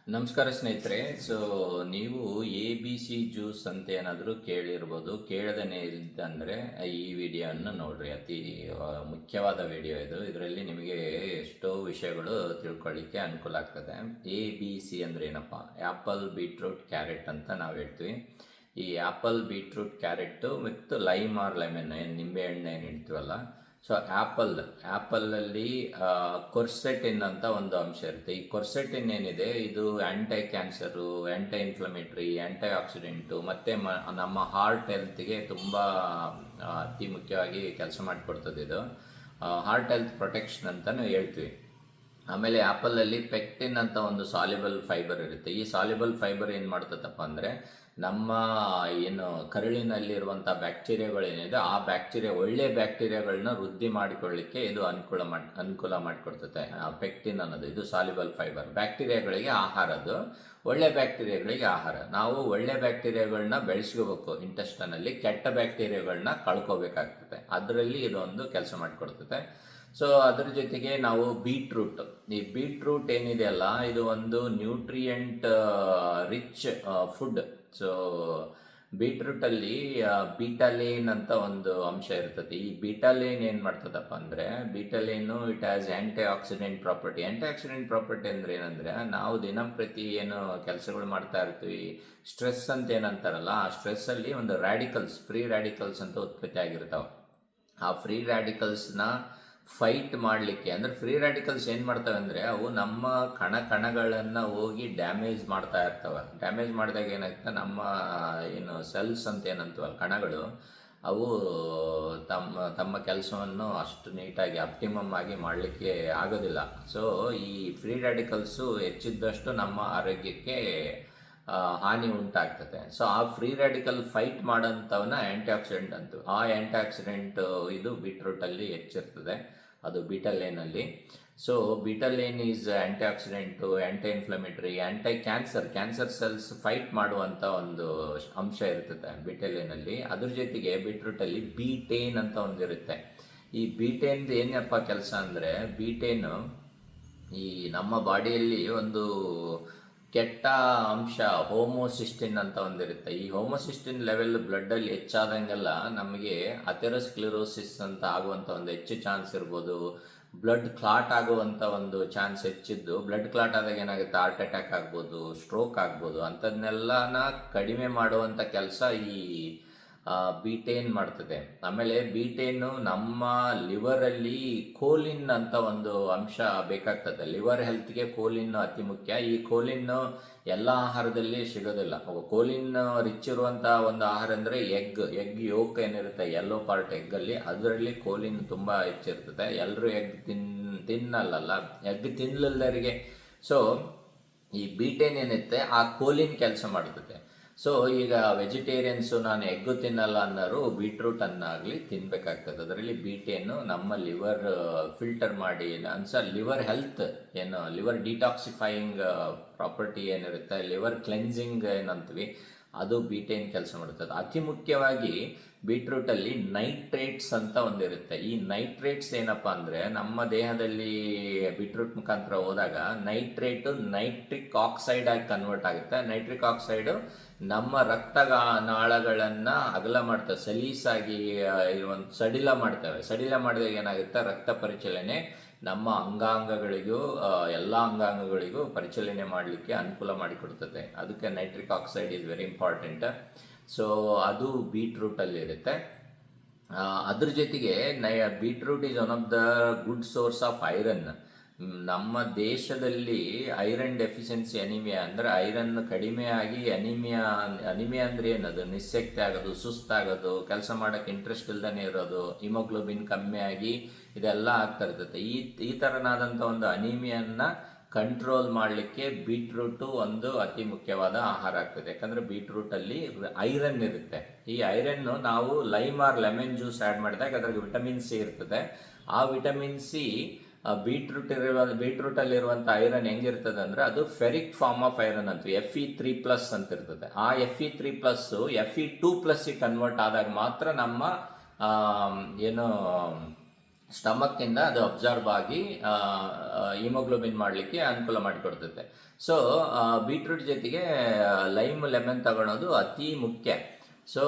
ನಮಸ್ಕಾರ ಸ್ನೇಹಿತರೆ. ನೀವು ಎ ಬಿ ಸಿ ಜ್ಯೂಸ್ ಅಂತ ಏನಾದರೂ ಕೇಳಿರ್ಬೋದು. ಕೇಳದೇ ಇದ್ದಂದರೆ ಈ ವಿಡಿಯೋವನ್ನು ನೋಡ್ರಿ. ಅತಿ ಮುಖ್ಯವಾದ ವಿಡಿಯೋ ಇದು. ಇದರಲ್ಲಿ ನಿಮಗೆ ಎಷ್ಟೋ ವಿಷಯಗಳು ತಿಳ್ಕೊಳ್ಳಿಕ್ಕೆ ಅನುಕೂಲ ಆಗ್ತದೆ. ಎ ಬಿ ಸಿ ಅಂದರೆ ಏನಪ್ಪ? ಆ್ಯಪಲ್, ಬೀಟ್ರೂಟ್, ಕ್ಯಾರೆಟ್ ಅಂತ ನಾವು ಹೇಳ್ತೀವಿ. ಈ ಆ್ಯಪಲ್, ಬೀಟ್ರೂಟ್, ಕ್ಯಾರೆಟು ಮತ್ತು ಲೈಮ್ ಆರ್ ಲೆಮನ್, ನಿಂಬೆ ಹಣ್ಣು ಏನು ಇಡ್ತೀವಲ್ಲ. ಸೊ ಆ್ಯಪಲಲ್ಲಿ ಕೊರ್ಸೆಟಿನ್ ಅಂತ ಒಂದು ಅಂಶ ಇರುತ್ತೆ. ಈ ಕೊರ್ಸೆಟಿನ್ ಏನಿದೆ, ಇದು ಆ್ಯಂಟೈ ಕ್ಯಾನ್ಸರು, ಆ್ಯಂಟೈ ಇನ್ಫ್ಲಮೇಟ್ರಿ, ಆ್ಯಂಟೈ ಆಕ್ಸಿಡೆಂಟು ಮತ್ತು ನಮ್ಮ ಹಾರ್ಟ್ ಹೆಲ್ತ್ಗೆ ತುಂಬ ಅತಿ ಮುಖ್ಯವಾಗಿ ಕೆಲಸ ಮಾಡಿಕೊಡ್ತದೆ. ಇದು ಹಾರ್ಟ್ ಹೆಲ್ತ್ ಪ್ರೊಟೆಕ್ಷನ್ ಅಂತಲೂ ಹೇಳ್ತೀವಿ. ಆಮೇಲೆ ಆ್ಯಪಲಲ್ಲಿ ಪೆಕ್ಟಿನ್ ಅಂತ ಒಂದು ಸಾಲ್ಯುಬಲ್ ಫೈಬರ್ ಇರುತ್ತೆ. ಈ ಸಾಲ್ಯುಬಲ್ ಫೈಬರ್ ಏನು ಮಾಡ್ತದಪ್ಪ ಅಂದರೆ, ನಮ್ಮ ಏನು ಕರುಳಿನಲ್ಲಿರುವಂಥ ಬ್ಯಾಕ್ಟೀರಿಯಾಗಳೇನಿದೆ, ಆ ಬ್ಯಾಕ್ಟೀರಿಯಾ, ಒಳ್ಳೆ ಬ್ಯಾಕ್ಟೀರಿಯಾಗಳನ್ನ ವೃದ್ಧಿ ಮಾಡಿಕೊಳ್ಳಿಕ್ಕೆ ಇದು ಅನುಕೂಲ ಮಾಡಿಕೊಡ್ತದೆ. ಪೆಕ್ಟಿನ್ ಅನ್ನೋದು ಇದು ಸಾಲ್ಯುಬಲ್ ಫೈಬರ್. ಬ್ಯಾಕ್ಟೀರಿಯಾಗಳಿಗೆ ಆಹಾರ, ಅದು ಒಳ್ಳೆ ಬ್ಯಾಕ್ಟೀರಿಯಾಗಳಿಗೆ ಆಹಾರ. ನಾವು ಒಳ್ಳೆ ಬ್ಯಾಕ್ಟೀರಿಯಾಗಳನ್ನ ಬೆಳೆಸ್ಕೋಬೇಕು ಇಂಟೆಸ್ಟೈನಲ್ಲಿ, ಕೆಟ್ಟ ಬ್ಯಾಕ್ಟೀರಿಯಾಗಳನ್ನ ಕಳ್ಕೋಬೇಕಾಗ್ತದೆ. ಅದರಲ್ಲಿ ಇದೊಂದು ಕೆಲಸ ಮಾಡಿಕೊಡ್ತದೆ. ಸೊ ಅದ್ರ ಜೊತೆಗೆ ನಾವು ಈ ಬೀಟ್ರೂಟ್ ಏನಿದೆಯಲ್ಲ, ಇದು ಒಂದು ನ್ಯೂಟ್ರಿಯೆಂಟ್ ರಿಚ್ ಫುಡ್. ಸೊ ಬೀಟ್ರೂಟಲ್ಲಿ ಬೀಟಾಲೇನ್ ಅಂತ ಒಂದು ಅಂಶ ಇರ್ತದೆ. ಈ ಬೀಟಾಲೇನ್ ಏನು ಮಾಡ್ತದಪ್ಪ ಅಂದರೆ, betalain it has antioxidant property. Antioxidant property ಅಂದರೆ ಏನಂದರೆ, ನಾವು ದಿನಂಪ್ರತಿ ಏನು ಕೆಲಸಗಳು ಮಾಡ್ತಾ ಇರ್ತೀವಿ, ಸ್ಟ್ರೆಸ್ ಅಂತ ಏನಂತಾರಲ್ಲ, ಆ ಸ್ಟ್ರೆಸ್ಸಲ್ಲಿ ಒಂದು ಫ್ರೀ ರ್ಯಾಡಿಕಲ್ಸ್ ಅಂತ ಉತ್ಪತ್ತಿ ಆಗಿರ್ತಾವೆ. ಆ ಫ್ರೀ ರ್ಯಾಡಿಕಲ್ಸ್ನ ಫೈಟ್ ಮಾಡಲಿಕ್ಕೆ, ಅಂದರೆ ಫ್ರೀ ರ್ಯಾಡಿಕಲ್ಸ್ ಏನು ಮಾಡ್ತವೆ ಅಂದರೆ, ಅವು ನಮ್ಮ ಕಣಗಳನ್ನು ಹೋಗಿ ಡ್ಯಾಮೇಜ್ ಮಾಡ್ತಾ ಇರ್ತವೆ. ಡ್ಯಾಮೇಜ್ ಮಾಡಿದಾಗ ಏನಾಗ್ತದೆ, ನಮ್ಮ ಏನು ಸೆಲ್ಸ್ ಅಂತ ಏನಂತೀವಲ್ಲ, ಕಣಗಳು, ಅವು ತಮ್ಮ ಕೆಲಸವನ್ನು ಅಷ್ಟು ನೀಟಾಗಿ ಆಪ್ಟಿಮಮ್ ಆಗಿ ಮಾಡಲಿಕ್ಕೆ ಆಗೋದಿಲ್ಲ. ಸೊ ಈ ಫ್ರೀ ರ್ಯಾಡಿಕಲ್ಸು ಹೆಚ್ಚಿದ್ದಷ್ಟು ನಮ್ಮ ಆರೋಗ್ಯಕ್ಕೆ ಹಾನಿ ಉಂಟಾಗ್ತದೆ. ಸೊ ಆ ಫ್ರೀ ರ್ಯಾಡಿಕಲ್ ಫೈಟ್ ಮಾಡೋಂಥವನ್ನ ಆ್ಯಂಟಿ ಆಕ್ಸಿಡೆಂಟ್ ಅಂತು. ಆ ಆ್ಯಂಟಿ ಆಕ್ಸಿಡೆಂಟ್ ಇದು ಬೀಟ್ರೂಟಲ್ಲಿ ಹೆಚ್ಚಿರ್ತದೆ, ಅದು ಬೀಟಾಲೇನಲ್ಲಿ. So betalain is antioxidant, anti inflammatory, anti cancer cells fight ಮಾಡುವಂಥ ಒಂದು ಅಂಶ ಇರ್ತದೆ ಬೀಟಾಲೇನಲ್ಲಿ. ಅದ್ರ ಜೊತೆಗೆ ಬೀಟ್ರೂಟಲ್ಲಿ ಬೀಟೇನ್ ಅಂತ ಒಂದಿರುತ್ತೆ. ಈ ಬೀಟೇನ್ದು ಏನಪ್ಪ ಕೆಲಸ ಅಂದರೆ, ಬೀಟೇನು ಈ ನಮ್ಮ ಬಾಡಿಯಲ್ಲಿ ಒಂದು ಕೆಟ್ಟ ಅಂಶ ಹೋಮೋಸಿಸ್ಟಿನ್ ಅಂತ ಒಂದಿರುತ್ತೆ. ಈ ಹೋಮೋಸಿಸ್ಟಿನ್ ಲೆವೆಲ್ ಬ್ಲಡ್ಡಲ್ಲಿ ಹೆಚ್ಚಾದಂಗೆಲ್ಲ ನಮಗೆ ಅಥೆರೋಸ್ಕ್ಲೆರೋಸಿಸ್ ಅಂತ ಆಗುವಂಥ ಒಂದು ಹೆಚ್ಚು ಚಾನ್ಸ್ ಇರ್ಬೋದು. ಬ್ಲಡ್ ಕ್ಲಾಟ್ ಆಗುವಂಥ ಒಂದು ಚಾನ್ಸ್ ಹೆಚ್ಚಿದ್ದು, ಬ್ಲಡ್ ಕ್ಲಾಟ್ ಆದಾಗ ಏನಾಗುತ್ತೆ, ಹಾರ್ಟ್ ಅಟ್ಯಾಕ್ ಆಗ್ಬೋದು, ಸ್ಟ್ರೋಕ್ ಆಗ್ಬೋದು. ಅಂಥದ್ನೆಲ್ಲನ ಕಡಿಮೆ ಮಾಡುವಂಥ ಕೆಲಸ ಈ ಬೀಟೇನ್ ಮಾಡ್ತದೆ. ಆಮೇಲೆ ಬೀಟೇನು ನಮ್ಮ ಲಿವರಲ್ಲಿ ಕೋಲಿನ್ ಅಂತ ಒಂದು ಅಂಶ ಬೇಕಾಗ್ತದೆ. ಲಿವರ್ ಹೆಲ್ತ್ಗೆ ಕೋಲಿನ್ ಅತಿ ಮುಖ್ಯ. ಈ ಕೋಲಿನ್ ಎಲ್ಲ ಆಹಾರದಲ್ಲಿ ಸಿಗೋದಿಲ್ಲ. ಕೋಲಿನ್ ರಿಚ್ ಇರುವಂಥ ಒಂದು ಆಹಾರ ಅಂದರೆ ಎಗ್ ಯೋಕ್ ಏನಿರುತ್ತೆ, ಯೆಲ್ಲೋ ಪಾರ್ಟ್ ಎಗ್ಗಲ್ಲಿ, ಅದರಲ್ಲಿ ಕೋಲಿನ್ ತುಂಬ ಹೆಚ್ಚಿರ್ತದೆ. ಎಲ್ಲರೂ ಎಗ್ ತಿನ್ನಲ್ಲ, ಎಗ್ ತಿನ್ನಲಿಲ್ಲದರಿಗೆ. ಸೊ ಈ ಬೀಟೇನ್ ಏನಿರುತ್ತೆ, ಆ ಕೋಲಿನ್ ಕೆಲಸ ಮಾಡ್ತದೆ. ಸೊ ಈಗ ವೆಜಿಟೇರಿಯನ್ಸು ನಾನು ಎಗ್ಗು ತಿನ್ನಲ್ಲ ಅನ್ನೋರು ಬೀಟ್ರೂಟನ್ನಾಗಲಿ ತಿನ್ನಬೇಕಾಗ್ತದೆ. ಅದರಲ್ಲಿ ಬೀಟೇನು ನಮ್ಮ ಲಿವರ್ ಫಿಲ್ಟರ್ ಮಾಡಿ, ಲಿವರ್ ಹೆಲ್ತ್ ಏನು, ಲಿವರ್ ಡಿಟಾಕ್ಸಿಫೈಯಿಂಗ್ ಪ್ರಾಪರ್ಟಿ ಏನಿರುತ್ತೆ, ಲಿವರ್ ಕ್ಲೆನ್ಸಿಂಗ್ ಏನಂತೀವಿ, ಅದು ಬೀಟೇನ್ ಕೆಲಸ ಮಾಡುತ್ತದೆ. ಅತಿ ಮುಖ್ಯವಾಗಿ ಬೀಟ್ರೂಟಲ್ಲಿ ನೈಟ್ರೇಟ್ಸ್ ಅಂತ ಒಂದಿರುತ್ತೆ. ಈ ನೈಟ್ರೇಟ್ಸ್ ಏನಪ್ಪ ಅಂದರೆ, ನಮ್ಮ ದೇಹದಲ್ಲಿ ಬೀಟ್ರೂಟ್ ಮುಖಾಂತರ ಹೋದಾಗ ನೈಟ್ರಿಕ್ ಆಕ್ಸೈಡ್ ಆಗಿ ಕನ್ವರ್ಟ್ ಆಗುತ್ತೆ. ನೈಟ್ರಿಕ್ ಆಕ್ಸೈಡು ನಮ್ಮ ನಾಳಗಳನ್ನು ಅಗಲ ಮಾಡ್ತವೆ, ಸಲೀಸಾಗಿ ಸಡಿಲ ಮಾಡಿದಾಗ ಏನಾಗುತ್ತೆ, ರಕ್ತ ಪರಿಚಲನೆ ನಮ್ಮ ಎಲ್ಲ ಅಂಗಾಂಗಗಳಿಗೂ ಪರಿಚಲನೆ ಮಾಡಲಿಕ್ಕೆ ಅನುಕೂಲ ಮಾಡಿಕೊಡ್ತದೆ. ಅದಕ್ಕೆ nitric oxide is very important. So ಅದು ಬೀಟ್ರೂಟಲ್ಲಿರುತ್ತೆ. ಅದ್ರ ಜೊತೆಗೆ beetroot is one of the good source of iron. ನಮ್ಮ ದೇಶದಲ್ಲಿ ಐರನ್ ಡೆಫಿಷಿಯನ್ಸಿ, ಅನಿಮಿಯಾ ಅಂದರೆ ಐರನ್ ಕಡಿಮೆ ಆಗಿ ಅನಿಮಿಯಾ ಅಂದರೆ ಏನದು, ನಿಸ್ಸಕ್ತಿ ಆಗೋದು, ಸುಸ್ತಾಗೋದು, ಕೆಲಸ ಮಾಡೋಕ್ಕೆ ಇಂಟ್ರೆಸ್ಟ್ ಇಲ್ದೇ ಇರೋದು, ಹಿಮೋಗ್ಲೋಬಿನ್ ಕಮ್ಮಿ ಆಗಿ ಇದೆಲ್ಲ ಆಗ್ತಾ ಇರ್ತದೆ. ಈ ಥರನಾದಂಥ ಒಂದು ಅನಿಮಿಯನ್ನ ಕಂಟ್ರೋಲ್ ಮಾಡಲಿಕ್ಕೆ ಬೀಟ್ರೂಟು ಒಂದು ಅತಿ ಮುಖ್ಯವಾದ ಆಹಾರ ಆಗ್ತದೆ. ಯಾಕಂದರೆ ಬೀಟ್ರೂಟಲ್ಲಿ ಐರನ್ ಇರುತ್ತೆ. ಈ ಐರನ್ನು ನಾವು lime or lemon juice add ಮಾಡಿದಾಗ ಅದ್ರಲ್ಲಿ ವಿಟಮಿನ್ ಸಿ ಇರ್ತದೆ. ಆ ವಿಟಮಿನ್ ಸಿ ಬೀಟ್ರೂಟಲ್ಲಿರುವಂಥ ಐರನ್ ಹೆಂಗಿರ್ತದೆ ಅಂದರೆ, ಅದು ಫೆರಿಕ್ ಫಾರ್ಮ್ ಆಫ್ ಐರನ್ ಅಂತ Fe3+ ಅಂತ ಇರ್ತದೆ. ಆ Fe3+ Fe2+ ಕನ್ವರ್ಟ್ ಆದಾಗ ಮಾತ್ರ ನಮ್ಮ ಏನು ಸ್ಟಮಕ್ಕಿಂದ ಅದು ಅಬ್ಸರ್ವ್ ಆಗಿ ಹಿಮೋಗ್ಲೋಬಿನ್ ಮಾಡಲಿಕ್ಕೆ ಅನುಕೂಲ ಮಾಡಿಕೊಡ್ತೈತೆ. ಸೊ ಬೀಟ್ರೂಟ್ ಜೊತೆಗೆ ಲೈಮ್ ಲೆಮನ್ ತಗೊಳೋದು ಅತಿ ಮುಖ್ಯ. So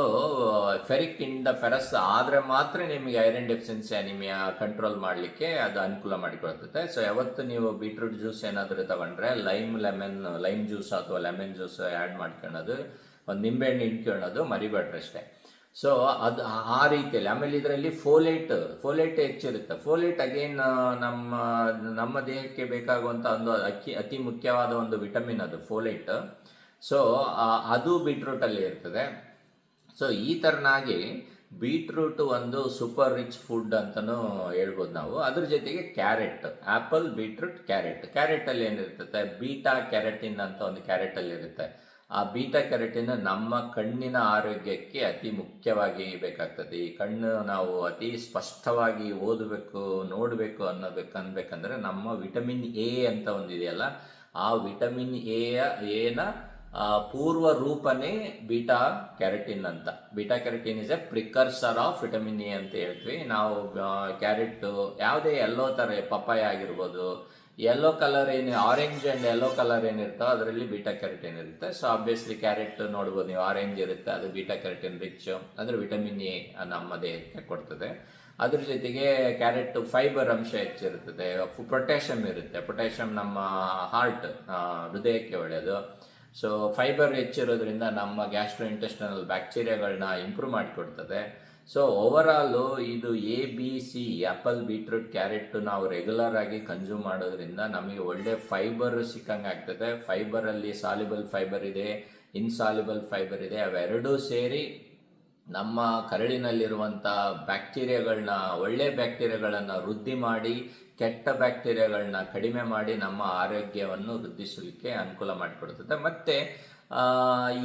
ferric in the ferrous ಆದರೆ ಮಾತ್ರ ನಿಮಗೆ ಐರನ್ ಡೆಫಿಷಿಯನ್ಸಿ ಅನಿಮಿಯಾ ಕಂಟ್ರೋಲ್ ಮಾಡಲಿಕ್ಕೆ ಅದು ಅನುಕೂಲ ಮಾಡಿಕೊಡ್ತೈತೆ. ಸೊ ಯಾವತ್ತು ನೀವು ಬೀಟ್ರೂಟ್ ಜ್ಯೂಸ್ ಏನಾದರೂ ತಗೊಂಡ್ರೆ ಲೈಮ್ ಜ್ಯೂಸ್ ಅಥವಾ ಲೆಮನ್ ಜ್ಯೂಸ್ ಆ್ಯಡ್ ಮಾಡ್ಕೊಳ್ಳೋದು, ಒಂದು ನಿಂಬೆಹಣ್ಣು ಹಿಂಡ್ಕೊಳ್ಳೋದು ಮರಿಬೇಡ್ರಿ ಅಷ್ಟೇ. ಸೊ ಅದು ಆ ರೀತಿಯಲ್ಲಿ. ಆಮೇಲೆ ಇದರಲ್ಲಿ ಫೋಲೇಟ್ ಹೆಚ್ಚಿರುತ್ತೆ. ಫೋಲೇಟ್ ಅಗೇನ್ ನಮ್ಮ ದೇಹಕ್ಕೆ ಬೇಕಾಗುವಂಥ ಒಂದು ಅತಿ ಮುಖ್ಯವಾದ ಒಂದು ವಿಟಮಿನ್ ಅದು ಫೋಲೇಟ್. ಸೊ ಅದು ಬೀಟ್ರೂಟಲ್ಲಿ ಇರ್ತದೆ. ಸೊ ಈ ಥರನಾಗಿ ಬೀಟ್ರೂಟ್ ಒಂದು ಸೂಪರ್ ರಿಚ್ ಫುಡ್ ಅಂತಲೂ ಹೇಳ್ಬೋದು ನಾವು. ಅದ್ರ ಜೊತೆಗೆ ಕ್ಯಾರೆಟ್, ಆ್ಯಪಲ್, ಬೀಟ್ರೂಟ್, ಕ್ಯಾರೆಟಲ್ಲಿ ಏನಿರ್ತದೆ, ಬೀಟಾ ಕ್ಯಾರೆಟಿನ್ ಅಂತ ಒಂದು ಕ್ಯಾರೆಟಲ್ಲಿ ಇರುತ್ತೆ. ಆ ಬೀಟಾ ಕ್ಯಾರೆಟಿನ್ ನಮ್ಮ ಕಣ್ಣಿನ ಆರೋಗ್ಯಕ್ಕೆ ಅತಿ ಮುಖ್ಯವಾಗಿ ಬೇಕಾಗ್ತದೆ. ಈ ಕಣ್ಣು ನಾವು ಅತಿ ಸ್ಪಷ್ಟವಾಗಿ ಓದಬೇಕು, ನೋಡಬೇಕು ಅನ್ಬೇಕಂದ್ರೆ ನಮ್ಮ ವಿಟಮಿನ್ ಎ ಅಂತ ಒಂದಿದೆಯಲ್ಲ, ಆ ವಿಟಮಿನ್ ಎನ ಪೂರ್ವ ರೂಪನೇ ಬೀಟಾ ಕ್ಯಾರೆಟಿನ್ ಅಂತ. Beta carotene is a precursor of vitamin A ಅಂತ ಹೇಳ್ತೀವಿ ನಾವು. ಕ್ಯಾರೆಟ್ ಯಾವುದೇ ಎಲ್ಲೋ ಥರ ಪಪ್ಪಾಯ ಆಗಿರ್ಬೋದು, yellow colour orange and yellow colour ಏನಿರ್ತೋ ಅದರಲ್ಲಿ ಬೀಟಾ ಕ್ಯಾರೆಟಿನ್ ಇರುತ್ತೆ. ಸೊ ಆಬ್ವಿಯಸ್ಲಿ ಕ್ಯಾರೆಟ್ ನೋಡ್ಬೋದು ನೀವು, ಆರೆಂಜ್ ಇರುತ್ತೆ, ಅದು ಬೀಟಾ ಕ್ಯಾರೆಟಿನ್ ರಿಚ್, ಅಂದರೆ ವಿಟಮಿನ್ ಎ ನಮ್ಮ ದೇಹಕ್ಕೆ ಕೊಡ್ತದೆ. ಅದ್ರ ಜೊತೆಗೆ ಕ್ಯಾರೆಟ್ ಫೈಬರ್ ಅಂಶ ಹೆಚ್ಚಿರುತ್ತದೆ, ಪೊಟ್ಯಾಷಿಯಮ್ ಇರುತ್ತೆ. ಪೊಟ್ಯಾಷಿಯಮ್ ನಮ್ಮ ಹೃದಯಕ್ಕೆ ಒಳ್ಳೆಯದು. ಸೊ ಫೈಬರ್ ಹೆಚ್ಚಿರೋದ್ರಿಂದ ನಮ್ಮ ಗ್ಯಾಸ್ಟ್ರೋ ಇಂಟೆಸ್ಟೈನಲ್ ಬ್ಯಾಕ್ಟೀರಿಯಾಗಳನ್ನ ಇಂಪ್ರೂವ್ ಮಾಡಿಕೊಡ್ತದೆ. ಸೊ ಓವರಾಲು ಇದು ABC ಆ್ಯಪಲ್, ಬೀಟ್ರೂಟ್, ಕ್ಯಾರೆಟ್ ನಾವು ರೆಗ್ಯುಲರ್ ಆಗಿ ಕನ್ಸ್ಯೂಮ್ ಮಾಡೋದ್ರಿಂದ ನಮಗೆ ಒಳ್ಳೆ ಫೈಬರ್ ಸಿಕ್ಕಂಗೆ ಆಗ್ತದೆ. ಫೈಬರಲ್ಲಿ ಸಾಲ್ಯುಬಲ್ ಫೈಬರ್ ಇದೆ, ಇನ್ಸಾಲ್ಯುಬಲ್ ಫೈಬರ್ ಇದೆ. ಅವೆರಡೂ ಸೇರಿ ನಮ್ಮ ಕರಳಿನಲ್ಲಿರುವಂಥ ಬ್ಯಾಕ್ಟೀರಿಯಾಗಳನ್ನ, ಒಳ್ಳೆ ಬ್ಯಾಕ್ಟೀರಿಯಾಗಳನ್ನು ವೃದ್ಧಿ ಮಾಡಿ, ಕೆಟ್ಟ ಬ್ಯಾಕ್ಟೀರಿಯಾಗಳನ್ನ ಕಡಿಮೆ ಮಾಡಿ ನಮ್ಮ ಆರೋಗ್ಯವನ್ನು ವೃದ್ಧಿಸಲಿಕ್ಕೆ ಅನುಕೂಲ ಮಾಡಿಕೊಡ್ತದೆ. ಮತ್ತು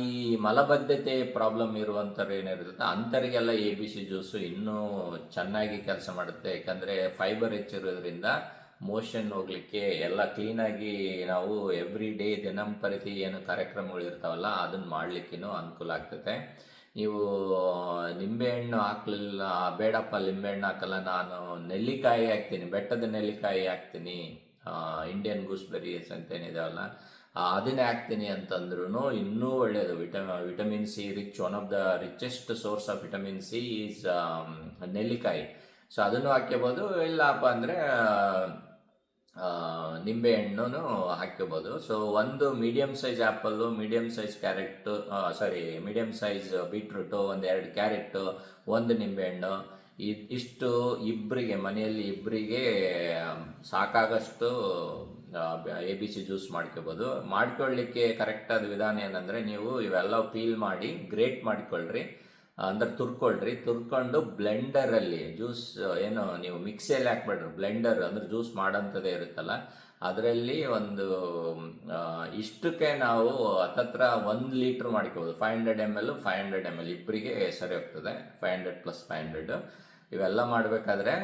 ಈ ಮಲಬದ್ಧತೆ ಪ್ರಾಬ್ಲಮ್ ಇರುವಂಥವ್ರು ಏನಿರ್ತದೆ ಅಂಥವರಿಗೆಲ್ಲ ABC ಜ್ಯೂಸು ಇನ್ನೂ ಚೆನ್ನಾಗಿ ಕೆಲಸ ಮಾಡುತ್ತೆ. ಯಾಕಂದರೆ ಫೈಬರ್ ಹೆಚ್ಚಿರೋದ್ರಿಂದ ಮೋಷನ್ ಹೋಗಲಿಕ್ಕೆ ಎಲ್ಲ ಕ್ಲೀನಾಗಿ ನಾವು ಎವ್ರಿ ಡೇ ದಿನಂಪ್ರತಿ ಏನು ಕಾರ್ಯಕ್ರಮಗಳು ಇರ್ತಾವಲ್ಲ ಅದನ್ನು ಮಾಡಲಿಕ್ಕೂ ಅನುಕೂಲ ಆಗ್ತದೆ. ನೀವು ನಿಂಬೆಹಣ್ಣು ಹಾಕಲಿಲ್ಲ, ಬೇಡಪ್ಪ ನಿಂಬೆಹಣ್ಣು ಹಾಕಲ್ಲ, ನಾನು ನೆಲ್ಲಿಕಾಯಿ ಹಾಕ್ತೀನಿ, ಬೆಟ್ಟದ ನೆಲ್ಲಿಕಾಯಿ ಹಾಕ್ತೀನಿ, ಇಂಡಿಯನ್ ಗೂಸ್ಬೆರೀಸ್ ಅಂತೇನಿದಾವಲ್ಲ ಅದನ್ನೇ ಹಾಕ್ತೀನಿ ಅಂತಂದ್ರೂ ಇನ್ನೂ ಒಳ್ಳೆಯದು. Vitamin C rich, one of the richest source of vitamin C is ನೆಲ್ಲಿಕಾಯಿ. ಸೊ ಅದನ್ನು ಹಾಕ್ಕೋಬೋದು. ಇಲ್ಲಪ್ಪ ಅಂದರೆ ನಿಂಬೆಹಣ್ಣು ಹಾಕ್ಕೋಬೋದು. ಸೊ ಒಂದು medium size apple, medium size carrot, medium size beetroot, 1-2 carrot, 1 ನಿಂಬೆಹಣ್ಣು, ಇಷ್ಟು ಮನೆಯಲ್ಲಿ ಇಬ್ಬರಿಗೆ ಸಾಕಾಗಷ್ಟು ABC ಜ್ಯೂಸ್ ಮಾಡ್ಕೋಬೋದು. ಮಾಡ್ಕೊಳ್ಳಿಕ್ಕೆ ಕರೆಕ್ಟಾದ ವಿಧಾನ ಏನಂದರೆ, ನೀವು ಇವೆಲ್ಲ ಪೀಲ್ ಮಾಡಿ ಗ್ರೇಟ್ ಮಾಡಿಕೊಳ್ಳ್ರಿ, ಅಂದ್ರೆ ತುರ್ಕೊಂಡು ಬ್ಲೆಂಡರಲ್ಲಿ ಜ್ಯೂಸ್ ಏನು ನೀವು ಮಿಕ್ಸಿಯಲ್ಲಿ ಹಾಕ್ಬೇಡ್ರಿ, ಬ್ಲೆಂಡರ್ ಅಂದರೆ ಜ್ಯೂಸ್ ಮಾಡೋಂಥದ್ದೇ ಇರುತ್ತಲ್ಲ ಅದರಲ್ಲಿ ಒಂದು ಇಷ್ಟಕ್ಕೆ ನಾವು ಹತ್ತತ್ರ 1 ಲೀಟ್ರ್ ಮಾಡ್ಕೋಬೋದು. 500 ml 500 ml ಇಬ್ಬರಿಗೆ ಸರಿ ಹೋಗ್ತದೆ. 500 + 500 ಇವೆಲ್ಲ ಮಾಡಬೇಕಾದ್ರೆ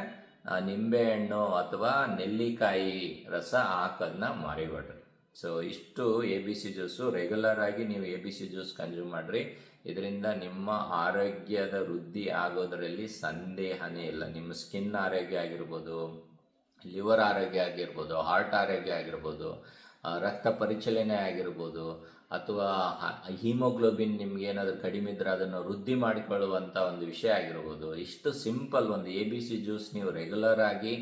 ನಿಂಬೆಹಣ್ಣು ಅಥವಾ ನೆಲ್ಲಿಕಾಯಿ ರಸ ಹಾಕೋದನ್ನ ಮರಿಬೇಡ್ರಿ. ಸೊ ಇಷ್ಟು ABC ಜ್ಯೂಸು. ರೆಗ್ಯುಲರ್ ಆಗಿ ನೀವು ABC ಜ್ಯೂಸ್ ಕನ್ಸ್ಯೂಮ್ ಮಾಡಿರಿ. ಇದರಿಂದ ನಿಮ್ಮ ಆರೋಗ್ಯದ ವೃದ್ಧಿ ಆಗೋದರಲ್ಲಿ ಸಂದೇಹನೇ ಇಲ್ಲ. ನಿಮ್ಮ ಸ್ಕಿನ್ ಆರೋಗ್ಯ ಆಗಿರ್ಬೋದು, ಲಿವರ್ ಆರೋಗ್ಯ ಆಗಿರ್ಬೋದು, ಹಾರ್ಟ್ ಆರೋಗ್ಯ ಆಗಿರ್ಬೋದು, ರಕ್ತ ಪರಿಚಲನೆ ಆಗಿರ್ಬೋದು, ಅಥವಾ ಹೀಮೋಗ್ಲೋಬಿನ್ ನಿಮ್ಗೆ ಏನಾದರೂ ಕಡಿಮೆ ಇದ್ದರೆ ಅದನ್ನು ವೃದ್ಧಿ ಮಾಡಿಕೊಳ್ಳುವಂಥ ಒಂದು ವಿಷಯ ಆಗಿರ್ಬೋದು. ಇಷ್ಟು ಸಿಂಪಲ್ ಒಂದು ABC ಜ್ಯೂಸ್ ನೀವು ರೆಗ್ಯುಲರ್ ಆಗಿ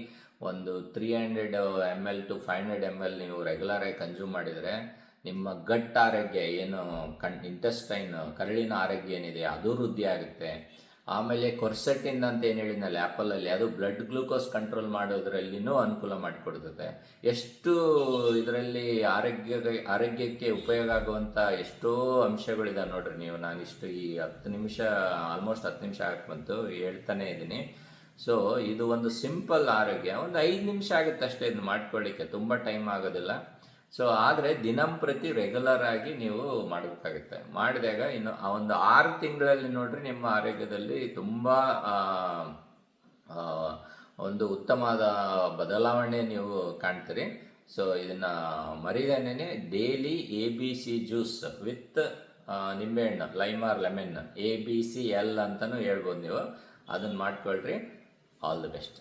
ಒಂದು 300 ml to 500 ml ನೀವು ರೆಗ್ಯುಲರ್ ಆಗಿ ಕನ್ಸ್ಯೂಮ್ ಮಾಡಿದರೆ ನಿಮ್ಮ ಗಟ್ ಆರೋಗ್ಯ ಏನು ಇಂಟೆಸ್ಟೈನ್ ಕರಳಿನ ಆರೋಗ್ಯ ಏನಿದೆ ಅದು ವೃದ್ಧಿ ಆಗುತ್ತೆ. ಆಮೇಲೆ ಕೊರ್ಸೆಟಿನ್ ಅಂತ ಏನು ಹೇಳಿದ್ನಲ್ಲ ಆ್ಯಪಲಲ್ಲಿ, ಅದು ಬ್ಲಡ್ ಗ್ಲೂಕೋಸ್ ಕಂಟ್ರೋಲ್ ಮಾಡೋದ್ರಲ್ಲಿನೂ ಅನುಕೂಲ ಮಾಡಿಕೊಡ್ತದೆ. ಎಷ್ಟು ಇದರಲ್ಲಿ ಆರೋಗ್ಯಕ್ಕೆ ಉಪಯೋಗ ಆಗುವಂಥ ಎಷ್ಟೋ ಅಂಶಗಳಿದೆ ನೋಡ್ರಿ. ನೀವು ನಾನಿಷ್ಟು ಈ 10 ನಿಮಿಷ ಆಲ್ಮೋಸ್ಟ್ 10 ನಿಮಿಷ ಬಂತು ಹೇಳ್ತಾನೆ ಇದ್ದೀನಿ. ಸೊ ಇದು ಒಂದು ಸಿಂಪಲ್ ಆರೋಗ್ಯ, ಒಂದು 5 ನಿಮಿಷ ಆಗುತ್ತೆ ಅಷ್ಟೇ ಇದು ಮಾಡ್ಕೊಳ್ಳಿಕ್ಕೆ, ತುಂಬ ಟೈಮ್ ಆಗೋದಿಲ್ಲ. ಸೊ ಆದರೆ ದಿನಂಪ್ರತಿ ರೆಗ್ಯುಲರ್ ಆಗಿ ನೀವು ಮಾಡಬೇಕಾಗುತ್ತೆ. ಮಾಡಿದಾಗ ಇನ್ನು ಆ ಒಂದು 6 ತಿಂಗಳಲ್ಲಿ ನೋಡ್ರಿ ನಿಮ್ಮ ಆರೋಗ್ಯದಲ್ಲಿ ತುಂಬ ಒಂದು ಉತ್ತಮವಾದ ಬದಲಾವಣೆ ನೀವು ಕಾಣ್ತೀರಿ. ಸೊ ಇದನ್ನು ಮರಿದೇನೆ ಡೈಲಿ ABC ಜ್ಯೂಸ್ ವಿತ್ ನಿಂಬೆಹಣ್ಣು, ಲೈಮ್ ಆರ್ ಲೆಮನ್, ABCL ಅಂತಲೂ ಹೇಳ್ಬೋದು ನೀವು. ಅದನ್ನು ಮಾಡ್ಕೊಳ್ರಿ. All the best.